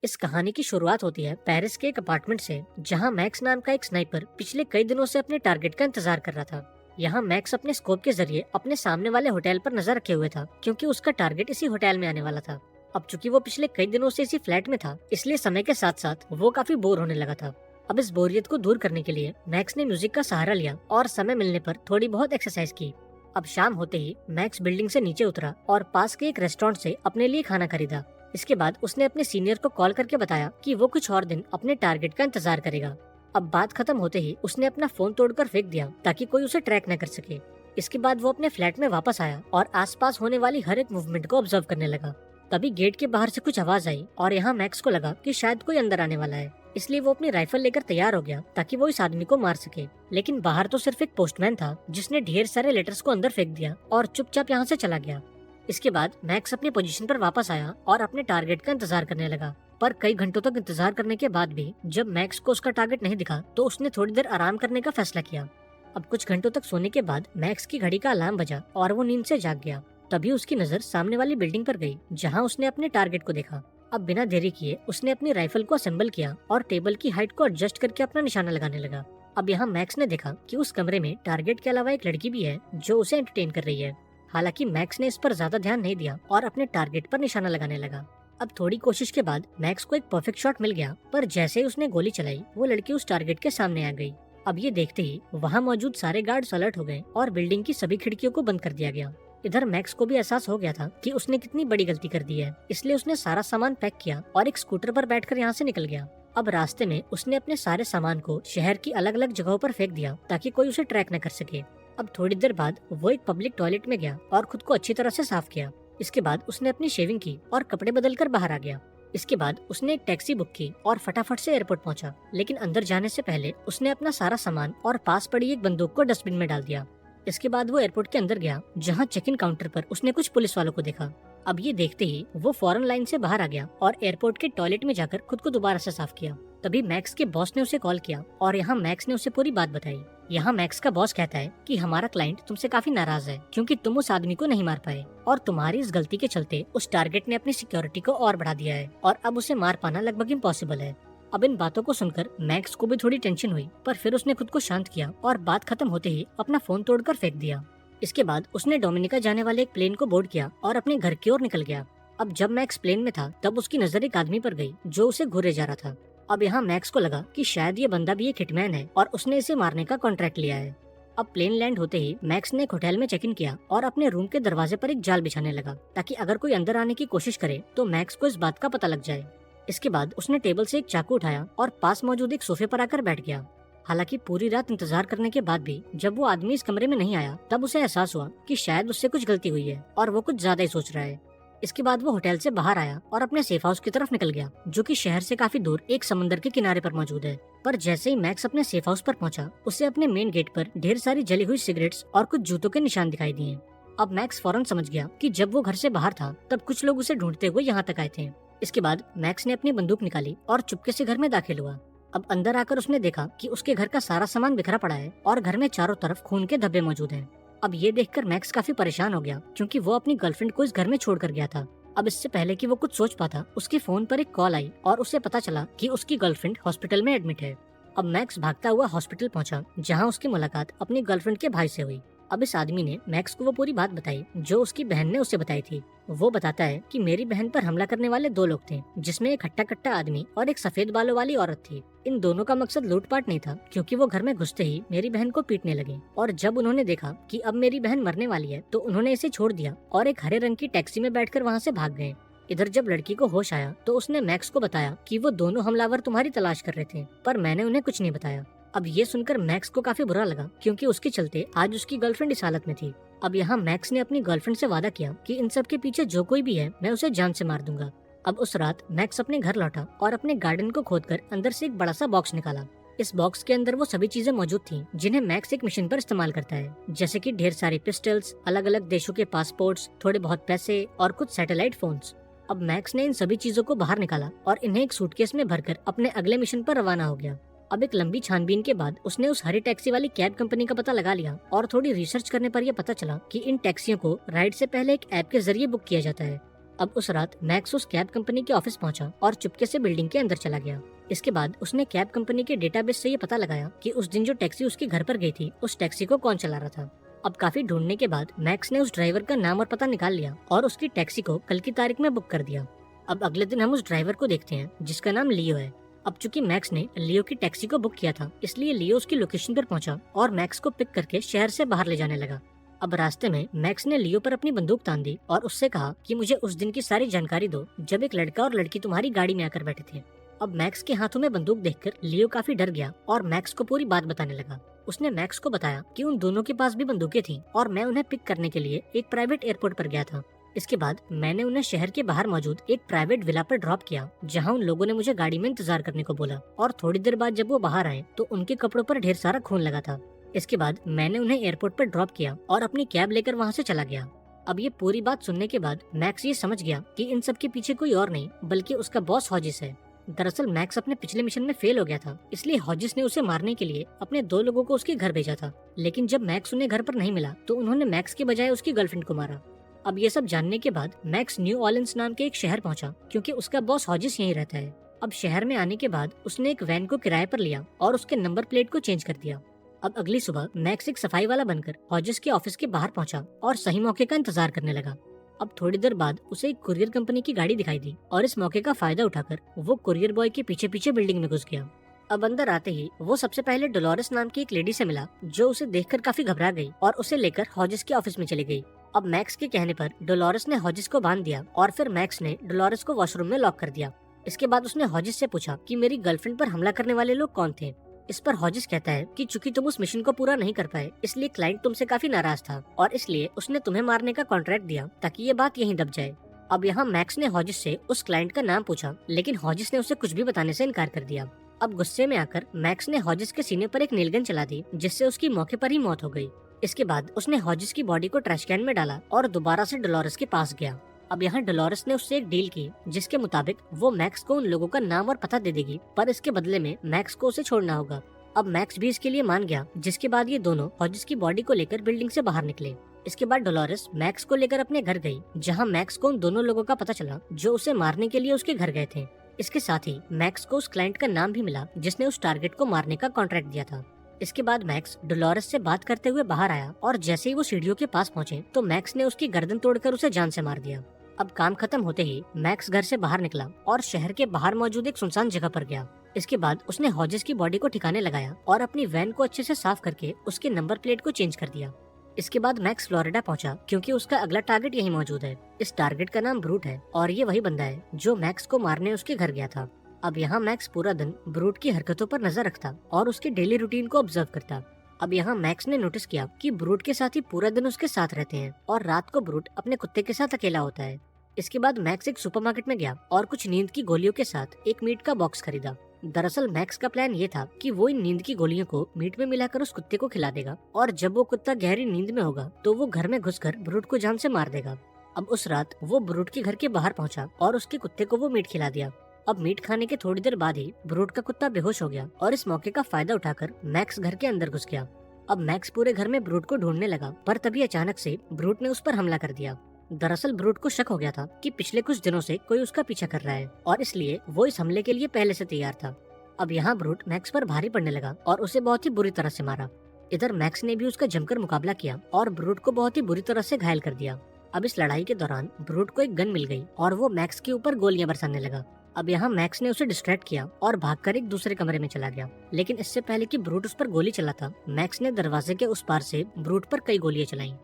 इस कहानी की शुरुआत होती है पेरिस के एक अपार्टमेंट से, जहां मैक्स नाम का एक स्नाइपर पिछले कई दिनों से अपने टारगेट का इंतजार कर रहा था। यहाँ मैक्स अपने स्कोप के जरिए अपने सामने वाले होटल पर नजर रखे हुए था, क्योंकि उसका टारगेट इसी होटल में आने वाला था। अब चूंकि वो पिछले कई दिनों से इसी फ्लैट में था, इसलिए समय के साथ साथ वो काफी बोर होने लगा था। अब इस बोरियत को दूर करने के लिए मैक्स ने म्यूजिक का सहारा लिया और समय मिलने पर थोड़ी बहुत एक्सरसाइज की। अब शाम होते ही मैक्स बिल्डिंग से नीचे उतरा और पास के एक रेस्टोरेंट से अपने लिए खाना खरीदा। इसके बाद उसने अपने सीनियर को कॉल करके बताया कि वो कुछ और दिन अपने टारगेट का इंतजार करेगा। अब बात खत्म होते ही उसने अपना फोन तोड़कर फेंक दिया ताकि कोई उसे ट्रैक न कर सके। इसके बाद वो अपने फ्लैट में वापस आया और आसपास होने वाली हर एक मूवमेंट को ऑब्जर्व करने लगा। तभी गेट के बाहर से कुछ आवाज आई और यहाँ मैक्स को लगा कि शायद कोई अंदर आने वाला है, इसलिए वो अपनी राइफल लेकर तैयार हो गया ताकि वो इस आदमी को मार सके। लेकिन बाहर तो सिर्फ एक पोस्टमैन था जिसने ढेर सारे लेटर्स को अंदर फेंक दिया और चुपचाप यहाँ से चला गया। इसके बाद मैक्स अपनी पोजीशन पर वापस आया और अपने टारगेट का इंतजार करने लगा। पर कई घंटों तक इंतजार करने के बाद भी जब मैक्स को उसका टारगेट नहीं दिखा, तो उसने थोड़ी देर आराम करने का फैसला किया। अब कुछ घंटों तक सोने के बाद मैक्स की घड़ी का अलार्म बजा और वो नींद से जाग गया। तभी उसकी नजर सामने वाली बिल्डिंग पर गई, जहाँ उसने अपने टारगेट को देखा। अब बिना देरी किए उसने अपनी राइफल को असेंबल किया और टेबल की हाइट को एडजस्ट करके अपना निशाना लगाने लगा। अब यहाँ मैक्स ने देखा कि उस कमरे में टारगेट के अलावा एक लड़की भी है जो उसे एंटरटेन कर रही है। हालांकि मैक्स ने इस पर ज्यादा ध्यान नहीं दिया और अपने टारगेट पर निशाना लगाने लगा। अब थोड़ी कोशिश के बाद मैक्स को एक परफेक्ट शॉट मिल गया, पर जैसे ही उसने गोली चलाई वो लड़की उस टारगेट के सामने आ गई। अब ये देखते ही वहाँ मौजूद सारे गार्ड्स अलर्ट हो गए और बिल्डिंग की सभी खिड़कियों को बंद कर दिया गया। इधर मैक्स को भी एहसास हो गया था कि उसने कितनी बड़ी गलती कर दी है, इसलिए उसने सारा सामान पैक किया और एक स्कूटर पर बैठकर यहाँ से निकल गया। अब रास्ते में उसने अपने सारे सामान को शहर की अलग अलग जगहों पर फेंक दिया ताकि कोई उसे ट्रैक न कर सके। अब थोड़ी देर बाद वो एक पब्लिक टॉयलेट में गया और खुद को अच्छी तरह से साफ किया। इसके बाद उसने अपनी शेविंग की और कपड़े बदलकर बाहर आ गया। इसके बाद उसने एक टैक्सी बुक की और फटाफट से एयरपोर्ट पहुंचा। लेकिन अंदर जाने से पहले उसने अपना सारा सामान और पास पड़ी एक बंदूक को डस्टबिन में डाल दिया। इसके बाद वो एयरपोर्ट के अंदर गया, जहाँ चेक इन काउंटर पर उसने कुछ पुलिस वालों को देखा। अब ये देखते ही वो फौरन लाइन से बाहर आ गया और एयरपोर्ट के टॉयलेट में जाकर खुद को दोबारा से साफ किया। तभी मैक्स के बॉस ने उसे कॉल किया और यहाँ मैक्स ने उसे पूरी बात बताई। यहाँ मैक्स का बॉस कहता है कि हमारा क्लाइंट तुमसे काफी नाराज है, क्योंकि तुम उस आदमी को नहीं मार पाए और तुम्हारी इस गलती के चलते उस टारगेट ने अपनी सिक्योरिटी को और बढ़ा दिया है और अब उसे मार पाना लगभग इम्पॉसिबल है। अब इन बातों को सुनकर मैक्स को भी थोड़ी टेंशन हुई, पर फिर उसने खुद को शांत किया और बात खत्म होते ही अपना फोन तोड़कर फेंक दिया। इसके बाद उसने डोमिनिका जाने वाले एक प्लेन को बोर्ड किया और अपने घर की ओर निकल गया। अब जब मैक्स प्लेन में था तब उसकी नजर एक आदमी पर गई जो उसे घूरे जा रहा था। अब यहाँ मैक्स को लगा कि शायद ये बंदा भी एक हिटमैन है और उसने इसे मारने का कॉन्ट्रैक्ट लिया है। अब प्लेन लैंड होते ही मैक्स ने एक होटल में चेक इन किया और अपने रूम के दरवाजे पर एक जाल बिछाने लगा ताकि अगर कोई अंदर आने की कोशिश करे तो मैक्स को इस बात का पता लग जाए। इसके बाद उसने टेबल से एक चाकू उठाया और पास मौजूद एक सोफे पर आकर बैठ गया। हालांकि पूरी रात इंतजार करने के बाद भी जब वो आदमी इस कमरे में नहीं आया, तब उसे एहसास हुआ कि शायद उससे कुछ गलती हुई है और वो कुछ ज्यादा ही सोच रहा है। इसके बाद वो होटल से बाहर आया और अपने सेफ हाउस की तरफ निकल गया, जो कि शहर से काफी दूर एक समंदर के किनारे पर मौजूद है। पर जैसे ही मैक्स अपने सेफ हाउस पर पहुंचा, उसे अपने मेन गेट पर ढेर सारी जली हुई सिगरेट्स और कुछ जूतों के निशान दिखाई दिए। अब मैक्स फौरन समझ गया कि जब वो घर से बाहर था तब कुछ लोग उसे ढूंढते हुए यहाँ तक आए थे। इसके बाद मैक्स ने अपनी बंदूक निकाली और चुपके से घर में दाखिल हुआ। अब अंदर आकर उसने देखा कि उसके घर का सारा सामान बिखरा पड़ा है और घर में चारों तरफ खून के धब्बे मौजूद हैं। अब ये देखकर मैक्स काफी परेशान हो गया, क्योंकि वो अपनी गर्लफ्रेंड को इस घर में छोड़कर गया था। अब इससे पहले कि वो कुछ सोच पाता, उसके फोन पर एक कॉल आई और उसे पता चला कि उसकी गर्लफ्रेंड हॉस्पिटल में एडमिट है। अब मैक्स भागता हुआ हॉस्पिटल पहुंचा, जहां उसकी मुलाकात अपनी गर्लफ्रेंड के भाई से हुई। अब इस आदमी ने मैक्स को वो पूरी बात बताई जो उसकी बहन ने उसे बताई थी। वो बताता है कि मेरी बहन पर हमला करने वाले दो लोग थे, जिसमें एक हट्टा कट्टा आदमी और एक सफेद बालों वाली औरत थी। इन दोनों का मकसद लूटपाट नहीं था, क्योंकि वो घर में घुसते ही मेरी बहन को पीटने लगे और जब उन्होंने देखा कि अब मेरी बहन मरने वाली है तो उन्होंने इसे छोड़ दिया और एक हरे रंग की टैक्सी में बैठकर वहाँ से भाग गए। इधर जब लड़की को होश आया तो उसने मैक्स को बताया कि वो दोनों हमलावर तुम्हारी तलाश कर रहे थे, पर मैंने उन्हें कुछ नहीं बताया। अब ये सुनकर मैक्स को काफी बुरा लगा, क्योंकि उसके चलते आज उसकी गर्लफ्रेंड इस हालत में थी। अब यहाँ मैक्स ने अपनी गर्लफ्रेंड से वादा किया कि इन सब के पीछे जो कोई भी है मैं उसे जान से मार दूंगा। अब उस रात मैक्स अपने घर लौटा और अपने गार्डन को खोदकर अंदर से एक बड़ा सा बॉक्स निकाला। इस बॉक्स के अंदर वो सभी चीजें मौजूद थीं जिन्हें मैक्स एक मिशन पर इस्तेमाल करता है, जैसे कि ढेर सारी पिस्टल्स, अलग अलग देशों के पासपोर्ट्स, थोड़े बहुत पैसे और कुछ सैटेलाइट फोन्स। अब मैक्स ने इन सभी चीजों को बाहर निकाला और इन्हें एक सूटकेस में भरकर अपने अगले मिशन पर रवाना हो गया। अब एक लंबी छानबीन के बाद उसने उस हरी टैक्सी वाली कैब कंपनी का पता लगा लिया और थोड़ी रिसर्च करने पर यह पता चला कि इन टैक्सियों को राइड से पहले एक ऐप के जरिए बुक किया जाता है। अब उस रात मैक्स उस कैब कंपनी के ऑफिस पहुंचा और चुपके से बिल्डिंग के अंदर चला गया। इसके बाद उसने कैब कंपनी के डेटाबेस से ये पता लगाया कि उस दिन जो टैक्सी उसके घर पर गई थी, उस टैक्सी को कौन चला रहा था। अब काफी ढूंढने के बाद मैक्स ने उस ड्राइवर का नाम और पता निकाल लिया और उसकी टैक्सी को कल की तारीख में बुक कर दिया। अब अगले दिन हम उस ड्राइवर को देखते हैं जिसका नाम लियो है। अब चूंकि मैक्स ने लियो की टैक्सी को बुक किया था, इसलिए लियो उसकी लोकेशन पर पहुंचा और मैक्स को पिक करके शहर से बाहर ले जाने लगा। अब रास्ते में मैक्स ने लियो पर अपनी बंदूक तान दी और उससे कहा कि मुझे उस दिन की सारी जानकारी दो जब एक लड़का और लड़की तुम्हारी गाड़ी में आकर बैठे थे। अब मैक्स के हाथों में बंदूक देखकर लियो काफी डर गया और मैक्स को पूरी बात बताने लगा। उसने मैक्स को बताया कि उन दोनों के पास भी बंदूकें थीं और मैं उन्हें पिक करने के लिए एक प्राइवेट एयरपोर्ट पर गया था। इसके बाद मैंने उन्हें शहर के बाहर मौजूद एक प्राइवेट विला पर ड्रॉप किया, जहां उन लोगों ने मुझे गाड़ी में इंतजार करने को बोला और थोड़ी देर बाद जब वो बाहर आए तो उनके कपड़ों पर ढेर सारा खून लगा था। इसके बाद मैंने उन्हें एयरपोर्ट पर ड्रॉप किया और अपनी कैब लेकर वहां से चला गया। अब ये पूरी बात सुनने के बाद मैक्स ये समझ गया कि इन सब के पीछे कोई और नहीं बल्कि उसका बॉस हॉजिस है। दरअसल मैक्स अपने पिछले मिशन में फेल हो गया था, इसलिए हॉजिस ने उसे मारने के लिए अपने 2 लोगों को उसके घर भेजा था। लेकिन जब मैक्स उन्हें घर पर नहीं मिला तो उन्होंने मैक्स के बजाय उसकी गर्लफ्रेंड को मारा। अब ये सब जानने के बाद मैक्स न्यू ऑर्लिन्स नाम के एक शहर पहुंचा, क्योंकि उसका बॉस हॉजिस यहीं रहता है। अब शहर में आने के बाद उसने एक वैन को किराए पर लिया और उसके नंबर प्लेट को चेंज कर दिया। अब अगली सुबह मैक्स एक सफाई वाला बनकर हॉजिस के ऑफिस के बाहर पहुंचा और सही मौके का इंतजार करने लगा। अब थोड़ी देर बाद उसे एक कुरियर कंपनी की गाड़ी दिखाई दी और इस मौके का फायदा उठाकर वो कुरियर बॉय के पीछे पीछे बिल्डिंग में घुस गया। अब अंदर आते ही वो सबसे पहले डोलोरेस नाम की एक लेडी से मिला, जो उसे देखकर काफी घबरा गई और उसे लेकर हॉजिस के ऑफिस में चली गई। अब मैक्स के कहने पर डोलोरेस ने हॉजिस को बांध दिया और फिर मैक्स ने डोलोरेस को वॉशरूम में लॉक कर दिया। इसके बाद उसने हॉजिस से पूछा कि मेरी गर्लफ्रेंड पर हमला करने वाले लोग कौन थे। इस पर हॉजिस कहता है कि चूंकि तुम उस मिशन को पूरा नहीं कर पाए, इसलिए क्लाइंट तुमसे काफी नाराज था और इसलिए उसने तुम्हें मारने का कॉन्ट्रैक्ट दिया ताकि ये बात यहीं दब जाए। अब यहाँ मैक्स ने हॉजिस से उस क्लाइंट का नाम पूछा, लेकिन हॉजिस ने उसे कुछ भी बताने से इनकार कर दिया। अब गुस्से में आकर मैक्स ने हॉजिस के सीने पर एक नीलगन चला दी, जिससे उसकी मौके पर ही मौत हो गई। इसके बाद उसने हॉजिस की बॉडी को ट्रैश कैन में डाला और दोबारा से डोलोरेस के पास गया। अब यहाँ डोलोरेस ने उससे एक डील की, जिसके मुताबिक वो मैक्स को उन लोगों का नाम और पता दे देगी, पर इसके बदले में मैक्स को उसे छोड़ना होगा। अब मैक्स भी इसके लिए मान गया, जिसके बाद ये दोनों हॉजिस की बॉडी को लेकर बिल्डिंग से बाहर निकले। इसके बाद डोलोरेस मैक्स को लेकर अपने घर गई, जहाँ मैक्स को उन दोनों लोगों का पता चला जो उसे मारने के लिए उसके घर गए थे। इसके साथ ही मैक्स को उस क्लाइंट का नाम भी मिला जिसने उस टारगेट को मारने का कॉन्ट्रैक्ट दिया था। इसके बाद मैक्स डोलोरेस से बात करते हुए बाहर आया और जैसे ही वो सीढ़ियों के पास पहुंचे तो मैक्स ने उसकी गर्दन तोड़कर उसे जान से मार दिया। अब काम खत्म होते ही मैक्स घर से बाहर निकला और शहर के बाहर मौजूद एक सुनसान जगह पर गया। इसके बाद उसने हॉजिस की बॉडी को ठिकाने लगाया और अपनी वैन को अच्छे से साफ करके उसके नंबर प्लेट को चेंज कर दिया। इसके बाद मैक्स फ्लोरिडा पहुंचा, क्योंकि उसका अगला टारगेट यही मौजूद है। इस टारगेट का नाम ब्रूट है और ये वही बंदा है जो मैक्स को मारने उसके घर गया था। अब यहाँ मैक्स पूरा दिन ब्रूट की हरकतों पर नजर रखता और उसके डेली रूटीन को ऑब्जर्व करता। अब यहाँ मैक्स ने नोटिस किया कि ब्रूट के साथ ही पूरा दिन उसके साथ रहते हैं और रात को ब्रूट अपने कुत्ते के साथ अकेला होता है। इसके बाद मैक्स एक सुपरमार्केट में गया और कुछ नींद की गोलियों के साथ एक मीट का बॉक्स खरीदा। दरअसल मैक्स का प्लान ये था कि वो इन नींद की गोलियों को मीट में मिलाकर उस कुत्ते को खिला देगा और जब वो कुत्ता गहरी नींद में होगा तो वो घर में घुसकर ब्रूट को जान से मार देगा। अब उस रात वो ब्रूट के घर के बाहर पहुंचा और उसके कुत्ते को वो मीट खिला दिया। अब मीट खाने के थोड़ी देर बाद ही ब्रूट का कुत्ता बेहोश हो गया और इस मौके का फायदा उठाकर मैक्स घर के अंदर घुस गया। अब मैक्स पूरे घर में ब्रूट को ढूंढने लगा, पर तभी अचानक से ब्रूट ने उस पर हमला कर दिया। दरअसल ब्रूट को शक हो गया था कि पिछले कुछ दिनों से कोई उसका पीछा कर रहा है और इसलिए वो इस हमले के लिए पहले से तैयार था। अब यहाँ ब्रूट मैक्स पर भारी पड़ने लगा और उसे बहुत ही बुरी तरह से मारा। इधर मैक्स ने भी उसका जमकर मुकाबला किया और ब्रूट को बहुत ही बुरी तरह से घायल कर दिया। अब इस लड़ाई के दौरान ब्रूट को एक गन मिल गई और वो मैक्स के ऊपर गोलियां बरसाने लगा। अब यहाँ मैक्स ने उसे डिस्ट्रैक्ट किया और भागकर एक दूसरे कमरे में चला गया, लेकिन इससे पहले कि ब्रूट उस पर गोली चलाता, मैक्स ने दरवाजे के उस पार से ब्रूट पर कई गोलियां चलाई।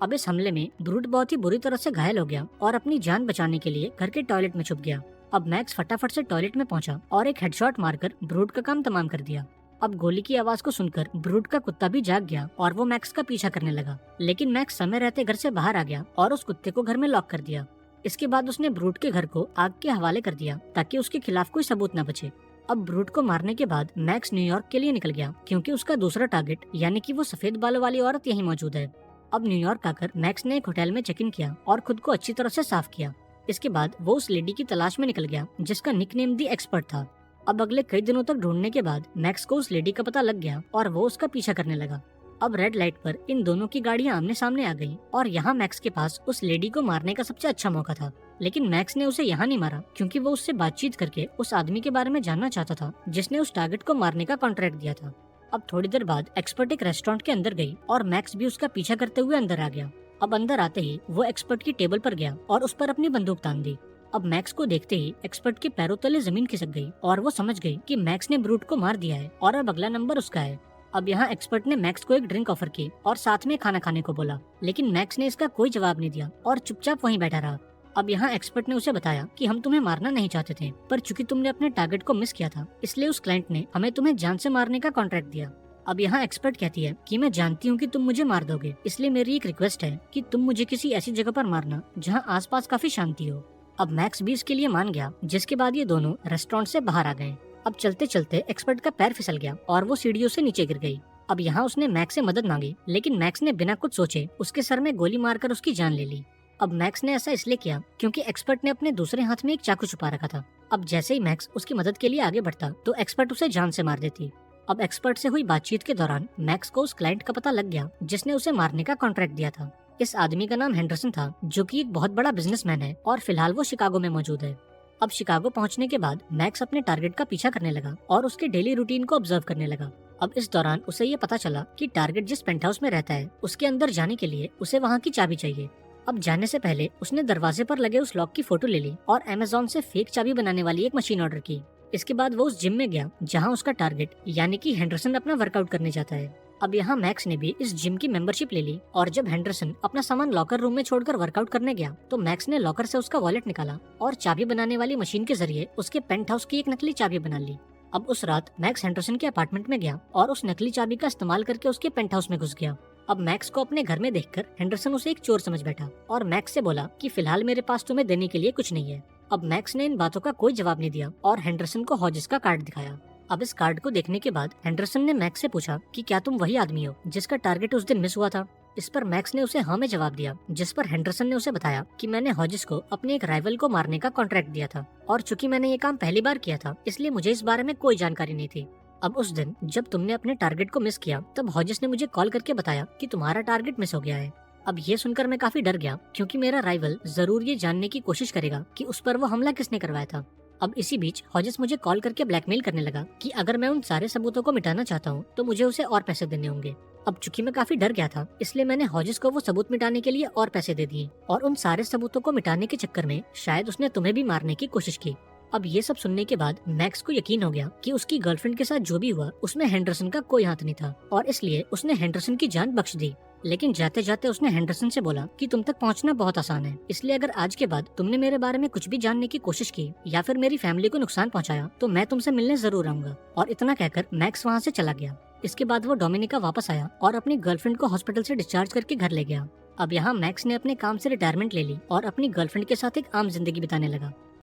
अब इस हमले में ब्रूट बहुत ही बुरी तरह से घायल हो गया और अपनी जान बचाने के लिए घर के टॉयलेट में छुप गया। अब मैक्स फटाफट से टॉयलेट में पहुंचा और एक हेडशॉट मारकर ब्रूट का काम तमाम कर दिया। अब गोली की आवाज को सुनकर ब्रूट का कुत्ता भी जाग गया और वो मैक्स का पीछा करने लगा, लेकिन मैक्स समय रहते घर से बाहर आ गया और उस कुत्ते को घर में लॉक कर दिया। इसके बाद उसने ब्रूट के घर को आग के हवाले कर दिया ताकि उसके खिलाफ कोई सबूत न बचे। अब ब्रूट को मारने के बाद मैक्स न्यूयॉर्क के लिए निकल गया, क्योंकि उसका दूसरा टारगेट यानी कि वो सफेद बालों वाली औरत यहीं मौजूद है। अब न्यूयॉर्क आकर मैक्स ने एक होटल में चेक इन किया और खुद को अच्छी तरह से साफ किया। इसके बाद वो उस लेडी की तलाश में निकल गया जिसका निकनेम दी एक्सपर्ट था। अब अगले कई दिनों तक ढूंढने के बाद मैक्स को उस लेडी का पता लग गया और वो उसका पीछा करने लगा। अब रेड लाइट पर इन दोनों की गाड़ियां आमने सामने आ गईं और यहाँ मैक्स के पास उस लेडी को मारने का सबसे अच्छा मौका था। लेकिन मैक्स ने उसे यहाँ नहीं मारा क्योंकि वो उससे बातचीत करके उस आदमी के बारे में जानना चाहता था जिसने उस टारगेट को मारने का कॉन्ट्रैक्ट दिया था। अब थोड़ी देर बाद एक्सपर्ट एक रेस्टोरेंट के अंदर गई और मैक्स भी उसका पीछा करते हुए अंदर आ गया। अब अंदर आते ही वो एक्सपर्ट की टेबल पर गया और उस पर अपनी बंदूक तान दी। अब मैक्स को देखते ही एक्सपर्ट के पैरों तले जमीन खिसक गई और वो समझ गई कि मैक्स ने ब्रूट को मार दिया है और अब अगला नंबर उसका है। अब यहाँ एक्सपर्ट ने मैक्स को एक ड्रिंक ऑफर की और साथ में खाना खाने को बोला, लेकिन मैक्स ने इसका कोई जवाब नहीं दिया और चुपचाप वहीं बैठा रहा। अब यहाँ एक्सपर्ट ने उसे बताया कि हम तुम्हें मारना नहीं चाहते थे, पर चूंकि तुमने अपने टारगेट को मिस किया था इसलिए उस क्लाइंट ने हमें तुम्हें जान से मारने का कॉन्ट्रैक्ट दिया। अब यहाँ एक्सपर्ट कहती है कि मैं जानती हूँ कि तुम मुझे मार दोगे, इसलिए मेरी एक रिक्वेस्ट है कि तुम मुझे किसी ऐसी जगह पर मारना जहाँ आसपास काफी शांति हो। अब मैक्स भी इसके लिए मान गया, जिसके बाद ये दोनों रेस्टोरेंट से बाहर आ गए। अब चलते चलते एक्सपर्ट का पैर फिसल गया और वो सीढ़ियों से नीचे गिर गई। अब यहाँ उसने मैक्स से मदद मांगी, लेकिन मैक्स ने बिना कुछ सोचे उसके सर में गोली मारकर उसकी जान ले ली। अब मैक्स ने ऐसा इसलिए किया क्योंकि एक्सपर्ट ने अपने दूसरे हाथ में एक चाकू छुपा रखा था। अब जैसे ही मैक्स उसकी मदद के लिए आगे बढ़ता तो एक्सपर्ट उसे जान से मार देती। अब एक्सपर्ट से हुई बातचीत के दौरान मैक्स को उस क्लाइंट का पता लग गया जिसने उसे मारने का कॉन्ट्रैक्ट दिया था। इस आदमी का नाम हेंडरसन था, जो कि एक बहुत बड़ा बिजनेसमैन है और फिलहाल वो शिकागो में मौजूद है। अब शिकागो पहुंचने के बाद मैक्स अपने टारगेट का पीछा करने लगा और उसके डेली रूटीन को ऑब्जर्व करने लगा। अब इस दौरान उसे ये पता चला कि टारगेट जिस पेंट हाउस में रहता है उसके अंदर जाने के लिए उसे वहाँ की चाबी चाहिए। अब जाने से पहले उसने दरवाजे पर लगे उस लॉक की फोटो ले ली और अमेज़न से फेक चाबी बनाने वाली एक मशीन ऑर्डर की। इसके बाद वो उस जिम में गया जहाँ उसका टारगेट यानी कि हेंडरसन अपना वर्कआउट करने जाता है। अब यहाँ मैक्स ने भी इस जिम की मेंबरशिप ले ली और जब हेंडरसन अपना सामान लॉकर रूम में छोड़कर वर्कआउट करने गया तो मैक्स ने लॉकर से उसका वॉलेट निकाला और चाबी बनाने वाली मशीन के जरिए उसके पेंट हाउस की एक नकली चाबी बना ली। अब उस रात मैक्स हेंडरसन के अपार्टमेंट में गया और उस नकली चाबी का इस्तेमाल करके उसके पेंट हाउस में घुस गया। अब मैक्स को अपने घर में देखकर हेंडरसन उसे एक चोर समझ बैठा और मैक्स से बोला कि फिलहाल मेरे पास तुम्हें देने के लिए कुछ नहीं है। अब मैक्स ने इन बातों का कोई जवाब नहीं दिया और हेंडरसन को हॉजिस का कार्ड दिखाया। अब इस कार्ड को देखने के बाद हेंडरसन ने मैक्स से पूछा कि क्या तुम वही आदमी हो जिसका टारगेट उस दिन मिस हुआ था। इस पर मैक्स ने उसे हाँ में जवाब दिया, जिस पर हेंडरसन ने उसे बताया कि मैंने हॉजिस को अपने एक राइवल को मारने का कॉन्ट्रैक्ट दिया था और चूंकि मैंने ये काम पहली बार किया था इसलिए मुझे इस बारे में कोई जानकारी नहीं थी। अब उस दिन जब तुमने अपने टारगेट को मिस किया तब हॉजिस ने मुझे कॉल करके बताया कि तुम्हारा टारगेट मिस हो गया है। अब ये सुनकर मैं काफी डर गया क्योंकि मेरा राइवल जरूर ये जानने की कोशिश करेगा कि उस पर वो हमला किसने करवाया था। अब इसी बीच हॉजिस मुझे कॉल करके ब्लैकमेल करने लगा कि अगर मैं उन सारे सबूतों को मिटाना चाहता हूँ तो मुझे उसे और पैसे देने होंगे। अब चूंकि मैं काफी डर गया था इसलिए मैंने हॉजिस को वो सबूत मिटाने के लिए और पैसे दे दिए और उन सारे सबूतों को मिटाने के चक्कर में शायद उसने तुम्हें भी मारने की कोशिश की। अब ये सब सुनने के बाद मैक्स को यकीन हो गया कि उसकी गर्लफ्रेंड के साथ जो भी हुआ उसमें हेंडरसन का कोई हाथ नहीं था और इसलिए उसने हेंडरसन की जान बख्श दी। लेकिन जाते जाते उसने हेंडरसन से बोला कि तुम तक पहुंचना बहुत आसान है, इसलिए अगर आज के बाद तुमने मेरे बारे में कुछ भी जानने की कोशिश की या फिर मेरी फैमिली को नुकसान पहुंचाया तो मैं तुमसे मिलने जरूर आऊंगा। और इतना कहकर मैक्स वहाँ से चला गया। इसके बाद वो डोमिनिका वापस आया और अपनी गर्लफ्रेंड को हॉस्पिटल से डिस्चार्ज करके घर ले गया। अब यहाँ मैक्स ने अपने काम से रिटायरमेंट ले ली और अपनी गर्लफ्रेंड के साथ एक आम जिंदगी बिताने लगा।